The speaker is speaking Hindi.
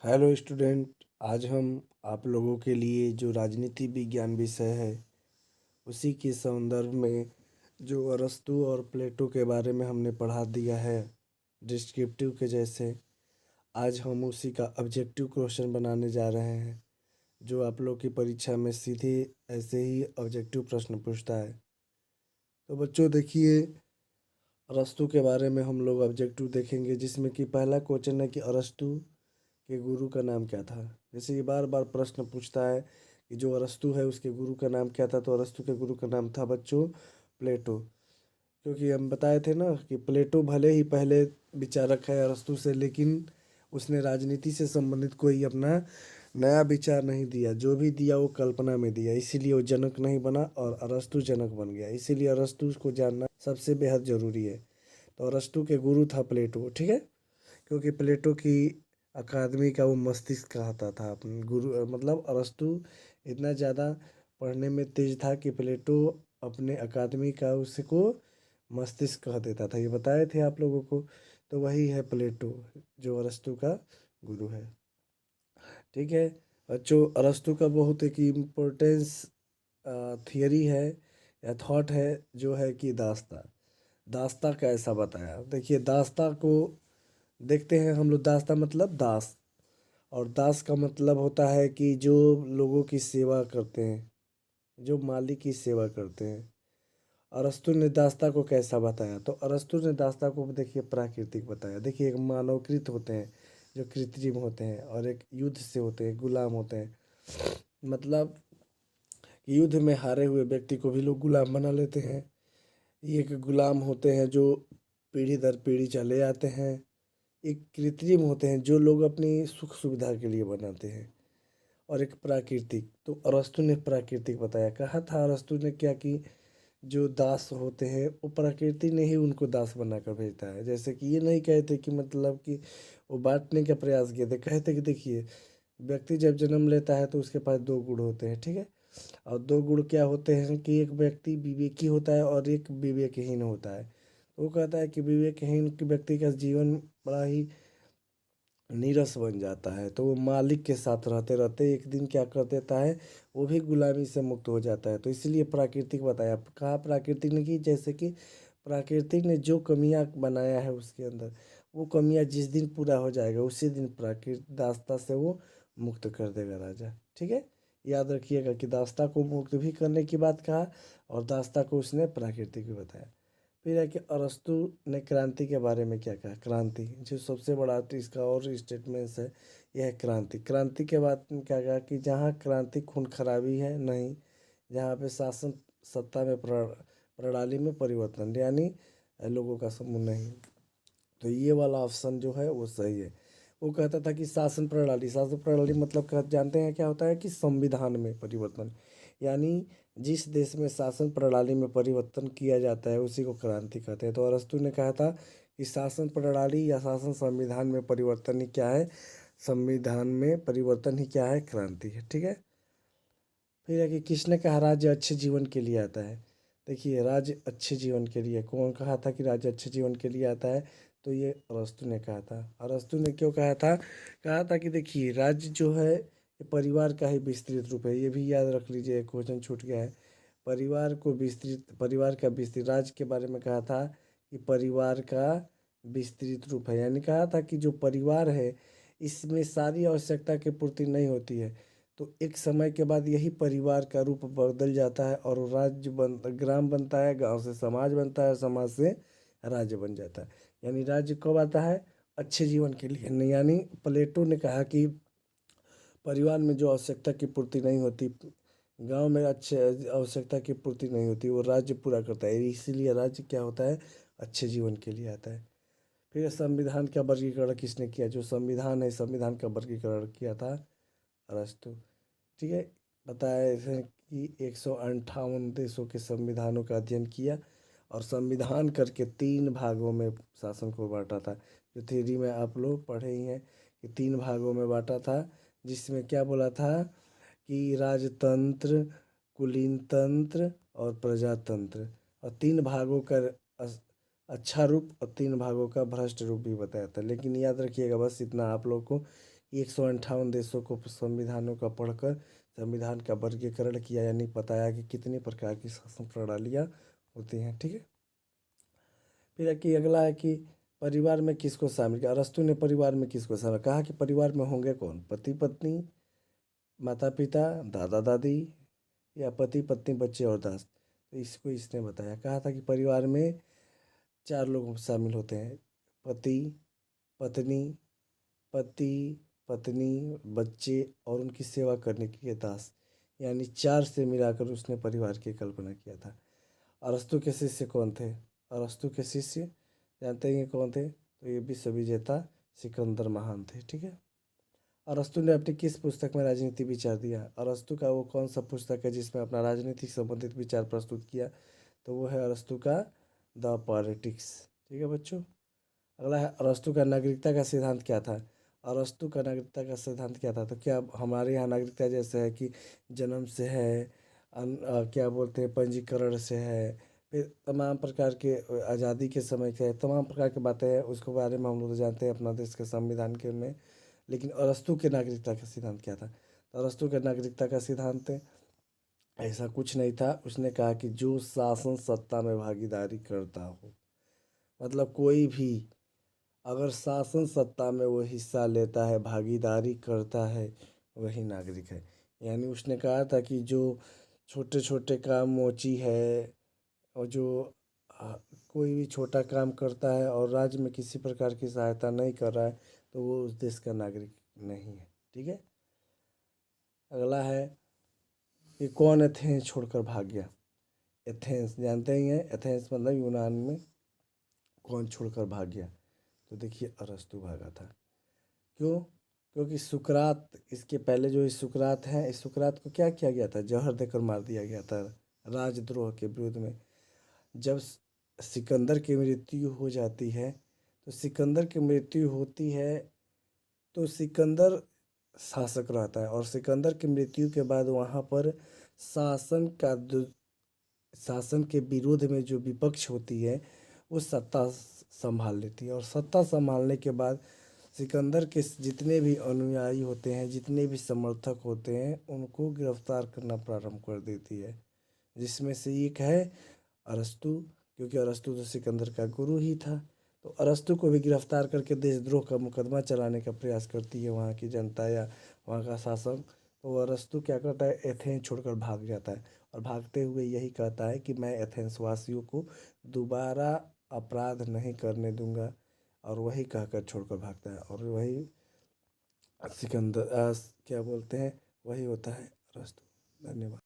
Hello student. आज हम आप लोगों के लिए जो राजनीति विज्ञान विषय है उसी के संदर्भ में जो अरस्तु और प्लेटो के बारे में हमने पढ़ा दिया है डिस्क्रिप्टिव के जैसे, आज हम उसी का ऑब्जेक्टिव क्वेश्चन बनाने जा रहे हैं जो आप लोग की परीक्षा में सीधे ऐसे ही ऑब्जेक्टिव प्रश्न पूछता है। तो बच्चों देखिए, अरस्तु के बारे में हम लोग ऑब्जेक्टिव देखेंगे जिसमें कि पहला क्वेश्चन है कि अरस्तु के गुरु का नाम क्या था। जैसे ये बार बार प्रश्न पूछता है कि जो अरस्तु है उसके गुरु का नाम क्या था, तो अरस्तु के गुरु का नाम था बच्चों प्लेटो। क्योंकि हम बताए थे ना कि प्लेटो भले ही पहले विचारक है अरस्तु से, लेकिन उसने राजनीति से संबंधित कोई अपना नया विचार नहीं दिया। जो भी दिया वो कल्पना में दिया, इसीलिए वो जनक नहीं बना और अरस्तु जनक बन गया। इसीलिए अरस्तु को जानना सबसे बेहद जरूरी है। तो अरस्तु के गुरु था प्लेटो, ठीक है। क्योंकि प्लेटो की अकादमी का वो मस्तिष्क कहता था अपने गुरु, मतलब अरस्तु इतना ज़्यादा पढ़ने में तेज था कि प्लेटो अपने अकादमी का उसको मस्तिष्क कह देता था। ये बताए थे आप लोगों को। तो वही है प्लेटो जो अरस्तु का गुरु है, ठीक है। बच्चों, अरस्तु का बहुत एक इम्पोर्टेंस थियरी है या थॉट है जो है कि दास्ता। दास्ता कैसा बताया, देखिए दास्ता को देखते हैं हम लोग। दास्ता मतलब दास, और दास का मतलब होता है कि जो लोगों की सेवा करते हैं, जो मालिक की सेवा करते हैं। अरस्तु ने दास्ता को कैसा बताया, तो अरस्तु ने दास्ता को देखिए प्राकृतिक बताया। देखिए एक मानवकृत होते हैं जो कृत्रिम होते हैं, और एक युद्ध से होते हैं, गुलाम होते हैं। मतलब युद्ध में हारे हुए व्यक्ति को भी लोग गुलाम बना लेते हैं। ये एक गुलाम होते हैं जो पीढ़ी दर पीढ़ी चले आते हैं। एक कृत्रिम होते हैं जो लोग अपनी सुख सुविधा के लिए बनाते हैं। और एक प्राकृतिक, तो अरस्तु ने प्राकृतिक बताया। कहा था अरस्तु ने क्या कि जो दास होते हैं वो प्रकृति ने ही उनको दास बनाकर भेजता है। जैसे कि ये नहीं कहते कि मतलब कि वो बांटने का प्रयास किए थे। कहते कि देखिए, व्यक्ति जब जन्म लेता है तो उसके पास दो गुण होते हैं, ठीक है। और दो गुण क्या होते हैं कि एक व्यक्ति विवेकी होता है और एक विवेकहीन होता है। तो वो कहता है कि विवेकहीन व्यक्ति का जीवन बड़ा ही नीरस बन जाता है। तो वो मालिक के साथ रहते रहते एक दिन क्या कर देता है, वो भी गुलामी से मुक्त हो जाता है। तो इसलिए प्राकृतिक बताया। कहा प्राकृतिक ने कि जैसे कि प्राकृतिक ने जो कमियां बनाया है उसके अंदर, वो कमियां जिस दिन पूरा हो जाएगा उसी दिन प्राकृतिक दास्ता से वो मुक्त कर देगा राजा, ठीक है। याद रखिएगा कि दास्ता को मुक्त भी करने की बात कहा और दास्ता को उसने प्राकृतिक भी बताया। फिर है कि अरस्तु ने क्रांति के बारे में क्या कहा। क्रांति जो सबसे बड़ा तो इसका और स्टेटमेंट्स है, यह है क्रांति। क्रांति के बाद में क्या कहा कि जहाँ क्रांति खून खराबी है नहीं, जहाँ पे शासन सत्ता में प्रणाली में परिवर्तन, यानी लोगों का समूह नहीं। तो ये वाला ऑप्शन जो है वो सही है। वो कहता था कि शासन प्रणाली मतलब जानते हैं क्या होता है कि संविधान में परिवर्तन, यानी जिस देश में शासन प्रणाली में परिवर्तन किया जाता है उसी को क्रांति कहते हैं। तो अरस्तु ने कहा था कि शासन प्रणाली या शासन संविधान में परिवर्तन ही क्या है, संविधान में परिवर्तन ही क्या है, क्रांति है, ठीक है। फिर है कि किसने कहा राज्य अच्छे जीवन के लिए आता है। देखिए राज्य अच्छे जीवन के लिए कौन कहा था कि राज्य अच्छे जीवन के लिए आता है, तो ये अरस्तु ने कहा था। अरस्तु ने क्यों कहा था कि देखिए राज्य जो है ये परिवार का ही विस्तृत रूप है। ये भी याद रख लीजिए, क्वेश्चन छूट गया है। परिवार का विस्तृत, राज्य के बारे में कहा था कि परिवार का विस्तृत रूप है। यानी कहा था कि जो परिवार है इसमें सारी आवश्यकता की पूर्ति नहीं होती है। तो एक समय के बाद यही परिवार का रूप बदल जाता है और ग्राम बनता है, गांव से समाज बनता है, समाज से राज्य बन जाता है। यानी राज्य कब आता है, अच्छे जीवन के लिए नहीं। यानी प्लेटो ने कहा कि परिवार में जो आवश्यकता की पूर्ति नहीं होती, गांव में अच्छे आवश्यकता की पूर्ति नहीं होती, वो राज्य पूरा करता है। इसीलिए राज्य क्या होता है, अच्छे जीवन के लिए आता है। फिर संविधान का वर्गीकरण किसने किया, जो संविधान है संविधान का वर्गीकरण किया था अरस्तु, ठीक है। बताया है कि 158 देशों के संविधानों का अध्ययन किया और संविधान करके तीन भागों में शासन को बांटा था। जो थ्योरी में आप लोग पढ़े ही हैं कि तीन भागों में बांटा था, जिसमें क्या बोला था कि राजतंत्र, कुलीन तंत्र और प्रजातंत्र। और तीन भागों का अच्छा रूप और तीन भागों का भ्रष्ट रूप भी बताया था। लेकिन याद रखिएगा बस इतना आप लोग को 158 देशों को संविधानों का पढ़कर संविधान का वर्गीकरण किया, यानी बताया कि कितनी प्रकार की शासन प्रणालियाँ होती हैं। ठीक है। फिर है कि अगला है कि परिवार में किसको शामिल किया। अरस्तु ने परिवार में किसको शामिल कहा कि परिवार में होंगे कौन, पति पत्नी, माता पिता, दादा दादी, या पति पत्नी बच्चे और दास। तो इसको इसने बताया, कहा था कि परिवार में 4 लोग शामिल होते हैं, पति पत्नी, पति पत्नी, बच्चे और उनकी सेवा करने के लिए दास, यानी 4 से मिलाकर उसने परिवार की कल्पना किया था। अरस्तु के शिष्य कौन थे। अरस्तु के शिष्य जानते हैं कौन थे, तो ये विश्व विजेता सिकंदर महान थे। ठीक है। अरस्तु ने अपनी किस पुस्तक में राजनीति विचार दिया। अरस्तु का वो कौन सा पुस्तक है जिसमें अपना राजनीतिक संबंधित विचार प्रस्तुत किया, तो वो है अरस्तु का द पॉलिटिक्स। ठीक है बच्चों। अगला है अरस्तु का नागरिकता का सिद्धांत क्या था। अरस्तु का नागरिकता का सिद्धांत क्या था, तो क्या हमारे यहाँ नागरिकता जैसे है कि जन्म से है, क्या बोलते हैं पंजीकरण से है, फिर तमाम प्रकार के आज़ादी के समय के तमाम प्रकार की बातें हैं, उसके बारे में हम लोग जानते हैं अपना देश के संविधान के में। लेकिन अरस्तु के नागरिकता का सिद्धांत क्या था, तो अरस्तु के नागरिकता का सिद्धांत ऐसा कुछ नहीं था। उसने कहा कि जो शासन सत्ता में भागीदारी करता हो, मतलब कोई भी अगर शासन सत्ता में वो हिस्सा लेता है, भागीदारी करता है, वही नागरिक है। यानी उसने कहा था कि जो छोटे छोटे काम मोची है, और जो आ, कोई भी छोटा काम करता है और राज्य में किसी प्रकार की सहायता नहीं कर रहा है, तो वो उस देश का नागरिक नहीं है। ठीक है। अगला है कि कौन एथेंस छोड़कर भाग गया। एथेंस जानते ही हैं, एथेंस मतलब यूनान में कौन छोड़कर भाग गया, तो देखिए अरस्तु भागा था। क्यों, क्योंकि सुकरात, इसके पहले जो इस सुकरात है, इस सुकरात को क्या किया गया था, जहर देकर मार दिया गया था राजद्रोह के विरोध में। जब सिकंदर की मृत्यु हो जाती है, तो सिकंदर की मृत्यु होती है तो सिकंदर शासक रहता है, और सिकंदर की मृत्यु के बाद वहाँ पर शासन का शासन के विरोध में जो विपक्ष होती है वो सत्ता संभाल लेती है, और सत्ता संभालने के बाद सिकंदर के जितने भी अनुयायी होते हैं, जितने भी समर्थक होते हैं, उनको गिरफ्तार करना प्रारंभ कर देती है, जिसमें से एक है अरस्तु, क्योंकि अरस्तु तो सिकंदर का गुरु ही था। तो अरस्तु को भी गिरफ्तार करके देशद्रोह का मुकदमा चलाने का प्रयास करती है वहाँ की जनता या वहाँ का शासन। तो अरस्तु क्या करता है, एथेंस छोड़कर भाग जाता है, और भागते हुए यही कहता है कि मैं एथेंस वासियों को दोबारा अपराध नहीं करने दूंगा, और वही कहकर छोड़कर भागता है, और वही सिकंदर क्या बोलते हैं, वही होता है अरस्तु। धन्यवाद।